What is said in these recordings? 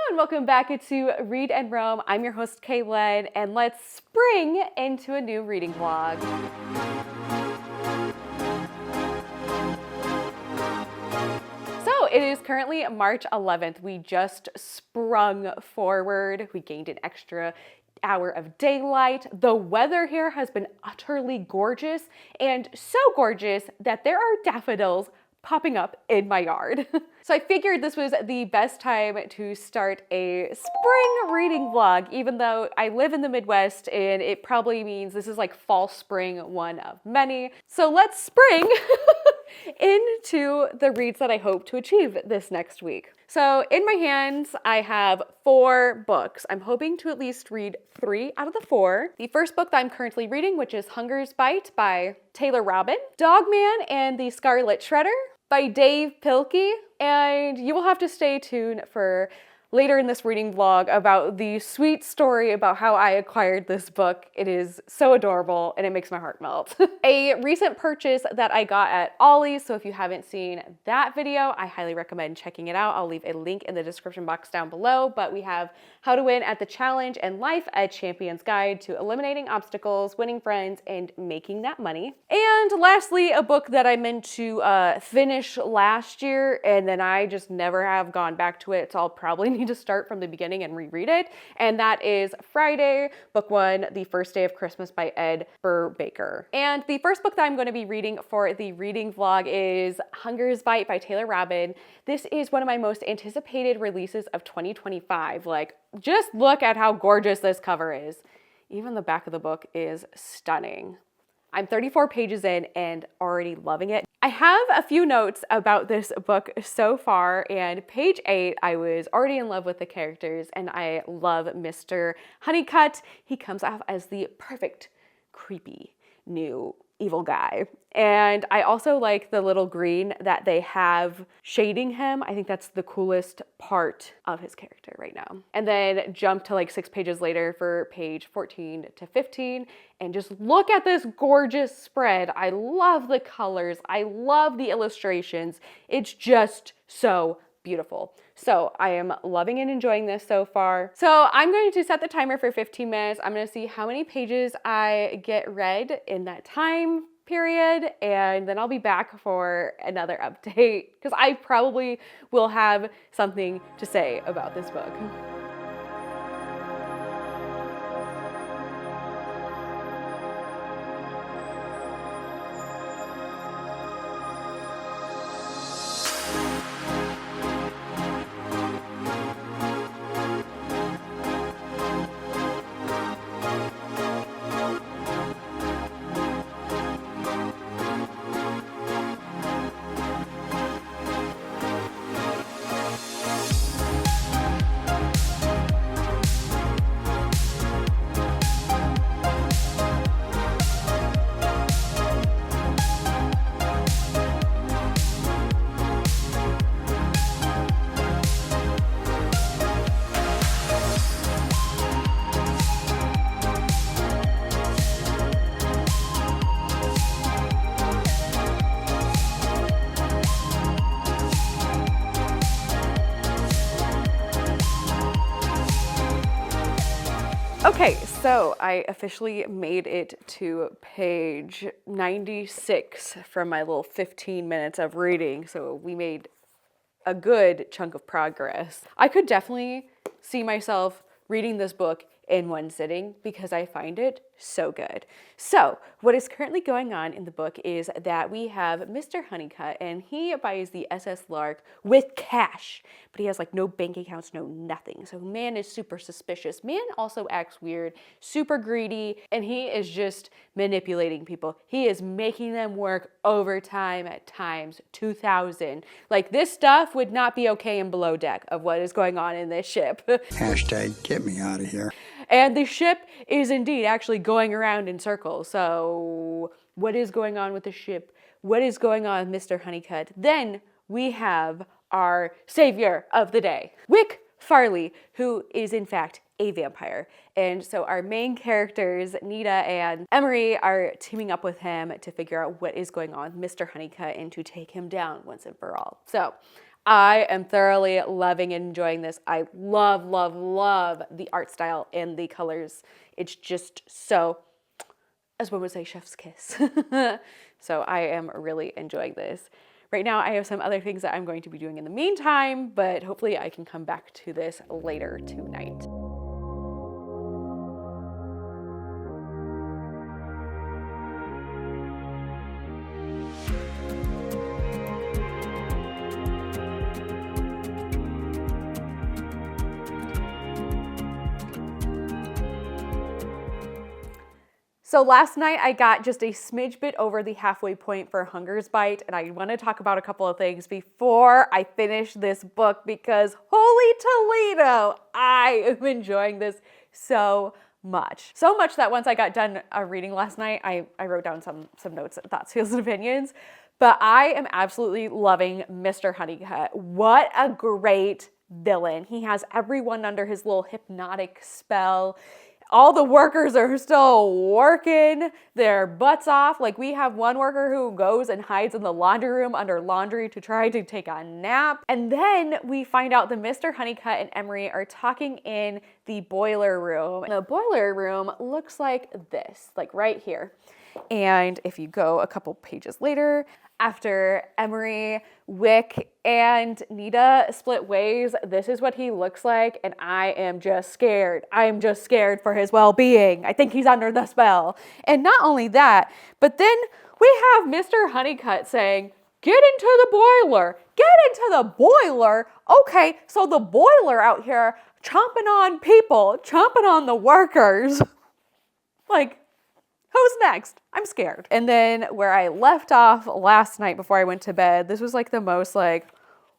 and welcome back to Read and Roam. I'm your host, Caitlin, and let's spring into a new reading vlog. So it is currently March 11th. We just sprung forward. We gained an extra hour of daylight. The weather here has been utterly gorgeous, and so gorgeous that there are daffodils popping up in my yard. So I figured this was the best time to start a spring reading vlog, even though I live in the Midwest and it probably means this is like fall spring one of many. So let's spring into the reads that I hope to achieve this next week. So in my hands, I have 4 books. I'm hoping to at least read 3 out of the 4. The first book that I'm currently reading, which is Hunger's Bite by Taylor Robin, Dogman and the Scarlet Shredder by Dave Pilkey, and you will have to stay tuned for later in this reading vlog about the sweet story about how I acquired this book. It is so adorable and it makes my heart melt. A recent purchase that I got at Ollie's, so if you haven't seen that video, I highly recommend checking it out. I'll leave a link in the description box down below, but we have How to Win at the Challenge and Life a Champion's Guide to Eliminating Obstacles, Winning Friends, and Making That Money. And lastly, a book that I meant to finish last year and then I just never have gone back to it, so I'll probably need to start from the beginning and reread it, and that is Friday, Book 1, The First Day of Christmas by Ed Brubaker. And the first book that I'm going to be reading for the reading vlog is Hunger's Bite by Taylor Robin. This is one of my most anticipated releases of 2025. Like, just look at how gorgeous this cover is. Even the back of the book is stunning. I'm 34 pages in and already loving it. I have a few notes about this book so far, and page 8, I was already in love with the characters and I love Mr. Honeycutt. He comes off as the perfect, creepy, new evil guy. And I also like the little green that they have shading him. I think that's the coolest part of his character right now. And then jump to like 6 pages later for page 14 to 15 and just look at this gorgeous spread. I love the colors. I love the illustrations. It's just so beautiful. So I am loving and enjoying this so far. So I'm going to set the timer for 15 minutes. I'm going to see how many pages I get read in that time period, and then I'll be back for another update because I probably will have something to say about this book. Okay, so I officially made it to page 96 from my little 15 minutes of reading, so we made a good chunk of progress. I could definitely see myself reading this book in one sitting because I find it so good. So what is currently going on in the book is that we have Mr. Honeycutt, and he buys the SS Lark with cash, but he has like no bank accounts, no nothing. So man is super suspicious. Man also acts weird, super greedy, and he is just manipulating people. He is making them work overtime at times 2,000. Like, this stuff would not be okay in Below Deck of what is going on in this ship. Hashtag get me out of here. And the ship is indeed actually going around in circles. So what is going on with the ship? What is going on with Mr. Honeycutt? Then we have our savior of the day, Wick Farley, who is in fact a vampire. And so our main characters, Nita and Emery, are teaming up with him to figure out what is going on with Mr. Honeycutt and to take him down once and for all. So I am thoroughly loving and enjoying this. I love, love, love the art style and the colors. It's just so, as one would say, chef's kiss. So I am really enjoying this. Right now I have some other things that I'm going to be doing in the meantime, but hopefully I can come back to this later tonight. So last night I got just a smidge bit over the halfway point for Hunger's Bite, and I want to talk about a couple of things before I finish this book because holy Toledo, I am enjoying this so much. So much that once I got done reading last night, I wrote down some notes, thoughts, feels, and opinions. But I am absolutely loving Mr. Honeycutt. What a great villain. He has everyone under his little hypnotic spell. All the workers are still working their butts off. Like, we have one worker who goes and hides in the laundry room under laundry to try to take a nap. And then we find out that Mr. Honeycutt and Emery are talking in the boiler room. The boiler room looks like this, like right here. And if you go a couple pages later, after Emery, Wick, and Nita split ways, this is what he looks like, and I am just scared. I am just scared for his well-being. I think he's under the spell. And not only that, but then we have Mr. Honeycutt saying, get into the boiler. Get into the boiler? Okay, so the boiler out here chomping on people, chomping on the workers. Like, who's next? I'm scared. And then where I left off last night before I went to bed, this was like the most like,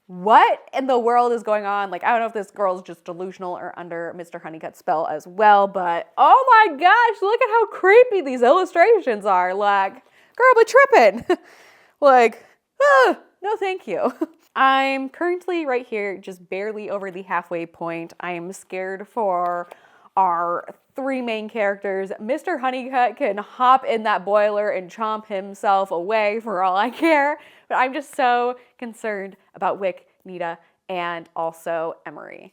what in the world is going on? Like, I don't know if this girl's just delusional or under Mr. Honeycutt's spell as well, but oh my gosh, look at how creepy these illustrations are. Like, girl, be tripping. Like, no thank you. I'm currently right here, just barely over the halfway point. I am scared for our three main characters. Mr. Honeycutt can hop in that boiler and chomp himself away for all I care, but I'm just so concerned about Wick, Nita, and also Emery.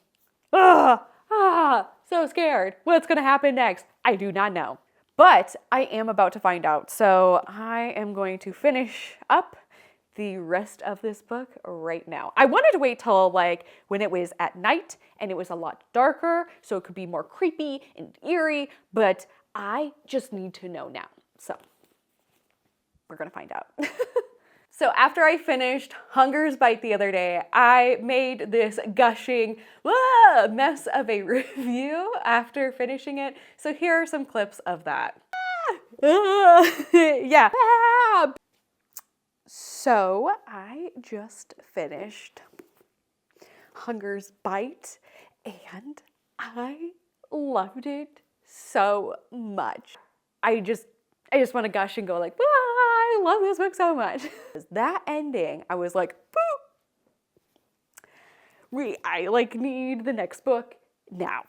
So scared. What's gonna happen next? I do not know. But I am about to find out, so I am going to finish up the rest of this book right now. I wanted to wait till like when it was at night and it was a lot darker so it could be more creepy and eerie, but I just need to know now. So we're gonna find out. So after I finished Hunger's Bite the other day, I made this gushing mess of a review after finishing it. So here are some clips of that. Yeah. So I just finished Hunger's Bite and I loved it so much. I just want to gush and go like, I love this book so much. That ending, I was like, I like need the next book now.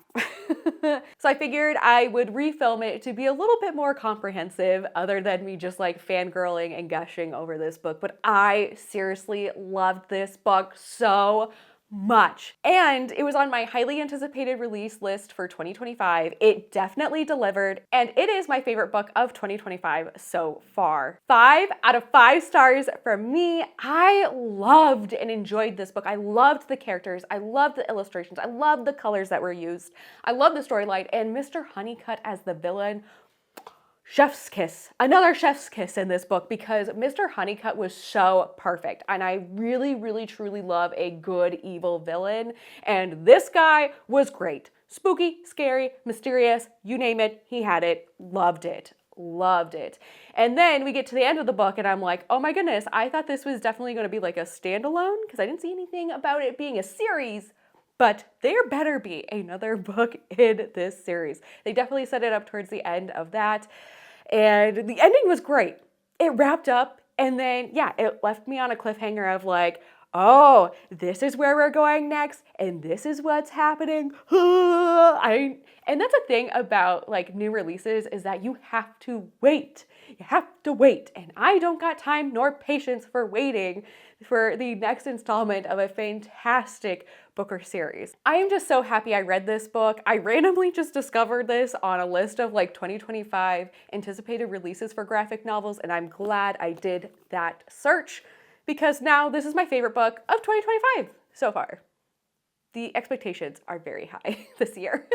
So I figured I would refilm it to be a little bit more comprehensive other than me just like fangirling and gushing over this book. But I seriously loved this book so much. And it was on my highly anticipated release list for 2025. It definitely delivered, and it is my favorite book of 2025 so far. 5 out of 5 stars from me. I loved and enjoyed this book. I loved the characters. I loved the illustrations. I loved the colors that were used. I loved the storyline, and Mr. Honeycutt as the villain. Chef's kiss, another chef's kiss in this book because Mr. Honeycutt was so perfect. And I really, really, truly love a good evil villain. And this guy was great. Spooky, scary, mysterious, you name it, he had it. Loved it. Loved it. And then we get to the end of the book and I'm like, oh my goodness, I thought this was definitely going to be like a standalone because I didn't see anything about it being a series. But there better be another book in this series. They definitely set it up towards the end of that. And the ending was great. It wrapped up and then, yeah, it left me on a cliffhanger of like, oh, this is where we're going next and this is what's happening. And that's a thing about like new releases is that you have to wait. you have to wait. And I don't got time nor patience for waiting for the next installment of a fantastic Booker series. I am just so happy I read this book. I randomly just discovered this on a list of like 2025 anticipated releases for graphic novels, and I'm glad I did that search because now this is my favorite book of 2025 so far. The expectations are very high this year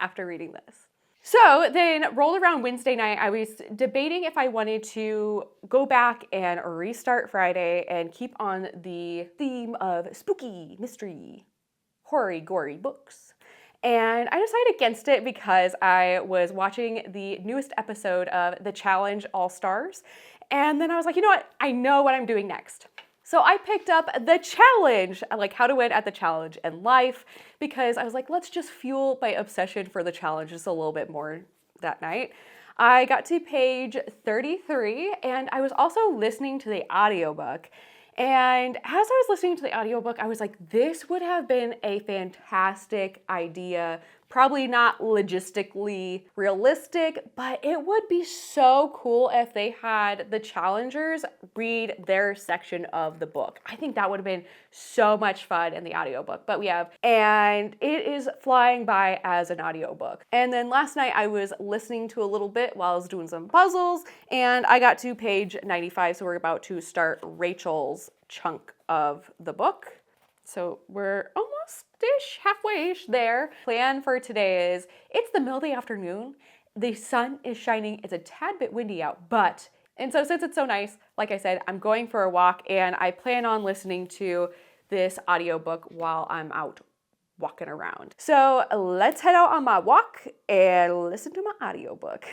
after reading this. So then rolled around Wednesday night, I was debating if I wanted to go back and restart Friday and keep on the theme of spooky, mystery, horror, gory books. And I decided against it because I was watching the newest episode of The Challenge All Stars. And then I was like, you know what? I know what I'm doing next. So I picked up The Challenge, like How to Win at the Challenge and Life, because I was like, let's just fuel my obsession for The Challenge just a little bit more that night. I got to page 33 and I was also listening to the audiobook. And as I was listening to the audiobook, I was like, this would have been a fantastic idea. Probably not logistically realistic, but it would be so cool if they had the challengers read their section of the book. I think that would have been so much fun in the audiobook, but we have, and it is flying by as an audiobook. And then last night I was listening to a little bit while I was doing some puzzles, and I got to page 95, so we're about to start Rachel's chunk of the book. So we're almost-ish, halfway-ish there. Plan for today is, it's the middle of the afternoon, the sun is shining, it's a tad bit windy out, and so since it's so nice, like I said, I'm going for a walk and I plan on listening to this audiobook while I'm out walking around. So let's head out on my walk and listen to my audiobook.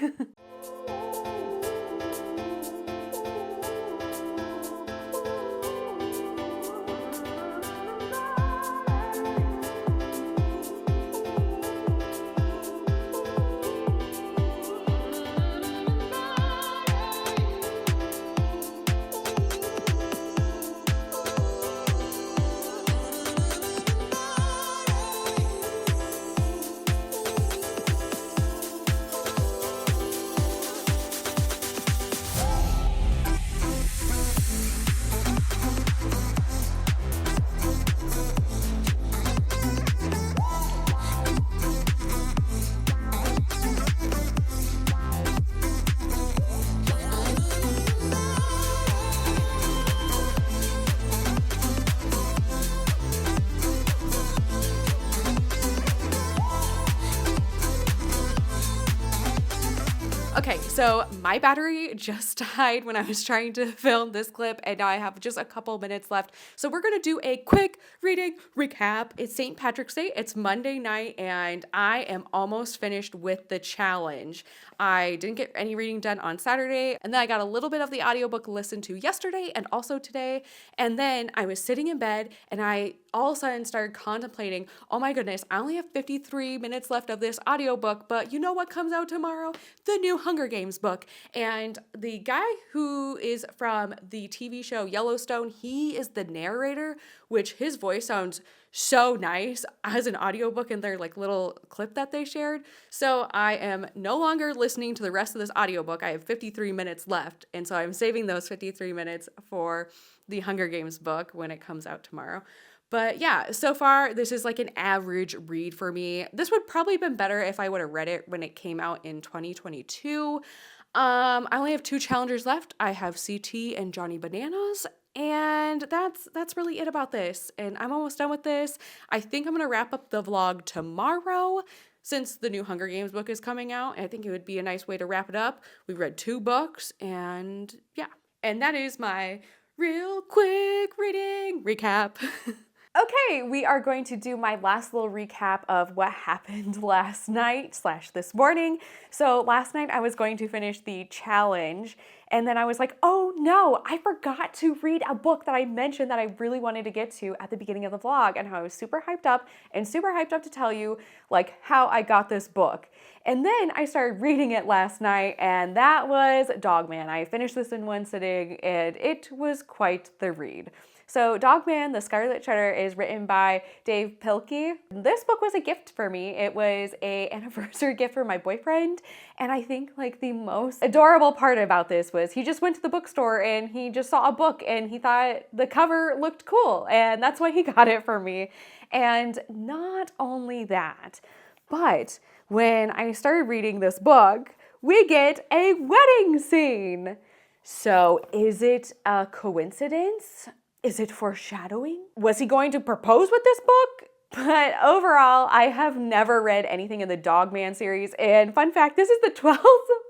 Okay, so my battery just died when I was trying to film this clip, and now I have just a couple minutes left. So we're gonna do a quick reading recap. It's St. Patrick's Day, it's Monday night, and I am almost finished with The Challenge. I didn't get any reading done on Saturday, and then I got a little bit of the audiobook listened to yesterday and also today, and then I was sitting in bed, and I all of a sudden started contemplating, oh my goodness, I only have 53 minutes left of this audiobook, but you know what comes out tomorrow? The new Hunger Games book. And the guy who is from the TV show Yellowstone, he is the narrator, which his voice sounds so nice as an audiobook in their like little clip that they shared. So I am no longer listening to the rest of this audiobook. I have 53 minutes left. And so I'm saving those 53 minutes for the Hunger Games book when it comes out tomorrow. But yeah, so far, this is like an average read for me. This would probably have been better if I would have read it when it came out in 2022. I only have 2 challengers left. I have CT and Johnny Bananas, and that's really it about this. And I'm almost done with this. I think I'm going to wrap up the vlog tomorrow since the new Hunger Games book is coming out. I think it would be a nice way to wrap it up. We read 2 books, and yeah. And that is my real quick reading recap. Okay, we are going to do my last little recap of what happened last night / this morning. So last night I was going to finish The Challenge, and then I was like, oh no, I forgot to read a book that I mentioned that I really wanted to get to at the beginning of the vlog, and how I was super hyped up to tell you like how I got this book. And then I started reading it last night, and that was Dogman. I finished this in one sitting, and it was quite the read. So Dogman, The Scarlet Treader is written by Dave Pilkey. This book was a gift for me. It was an anniversary gift for my boyfriend. And I think like the most adorable part about this was he just went to the bookstore and he just saw a book and he thought the cover looked cool. And that's why he got it for me. And not only that, but when I started reading this book, we get a wedding scene. So is it a coincidence? Is it foreshadowing? Was he going to propose with this book? But overall, I have never read anything in the Dogman series. And fun fact, this is the 12th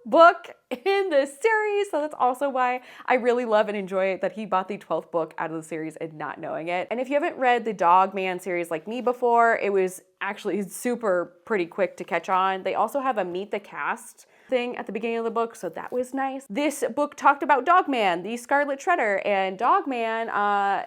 book in the series. So that's also why I really love and enjoy it that he bought the 12th book out of the series and not knowing it. And if you haven't read the Dogman series like me before, it was actually super pretty quick to catch on. They also have a meet the cast thing at the beginning of the book, so that was nice. This book talked about Dogman, the Scarlet Treader, and Dogman,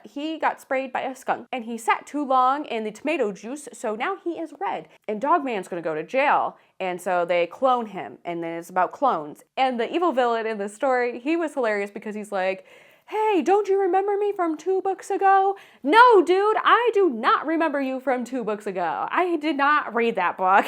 he got sprayed by a skunk and he sat too long in the tomato juice, so now he is red. And Dogman's gonna go to jail, and so they clone him, and then it's about clones. And the evil villain in the story, he was hilarious because he's like, hey, don't you remember me from 2 books ago? No, dude, I do not remember you from 2 books ago. I did not read that book.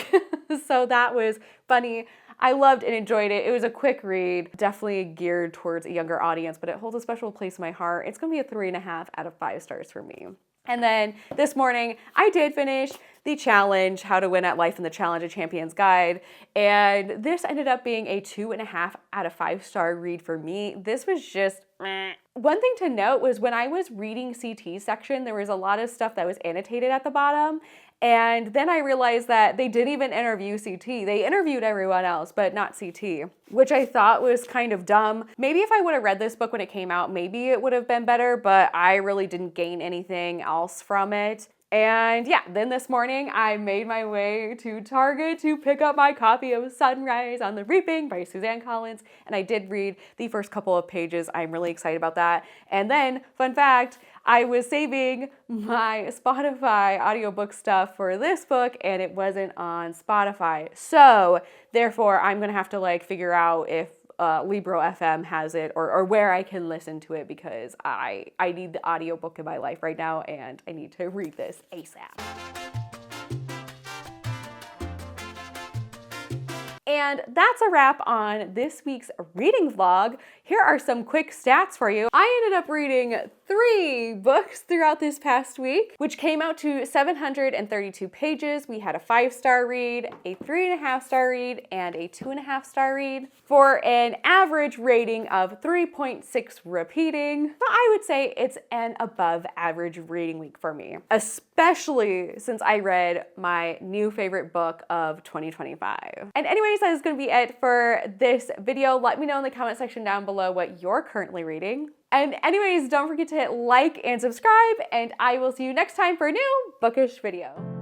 So that was funny. I loved and enjoyed it. It was a quick read, definitely geared towards a younger audience, but it holds a special place in my heart. It's gonna be a 3.5 out of 5 stars for me. And then this morning, I did finish the challenge, How to Win at Life in the Challenge of Champions Guide. And this ended up being a 2.5 out of 5 star read for me. This was just meh. One thing to note was when I was reading CT section, there was a lot of stuff that was annotated at the bottom. And then I realized that they didn't even interview CT. They interviewed everyone else, but not CT, which I thought was kind of dumb. Maybe if I would have read this book when it came out, maybe it would have been better, but I really didn't gain anything else from it. And yeah, then this morning I made my way to Target to pick up my copy of Sunrise on the Reaping by Suzanne Collins. And I did read the first couple of pages. I'm really excited about that. And then, fun fact, I was saving my Spotify audiobook stuff for this book and it wasn't on Spotify. So therefore I'm gonna have to like figure out if Libro FM has it or where I can listen to it because I need the audiobook in my life right now and I need to read this ASAP. And that's a wrap on this week's reading vlog. Here are some quick stats for you. I ended up reading 3 books throughout this past week, which came out to 732 pages. We had a 5-star read, a 3.5-star read, and a 2.5-star read for an average rating of 3.6 repeating. So I would say it's an above average reading week for me, especially since I read my new favorite book of 2025. And anyways, that is going to be it for this video. Let me know in the comment section down below what you're currently reading. And anyways, don't forget to hit like and subscribe, and I will see you next time for a new bookish video.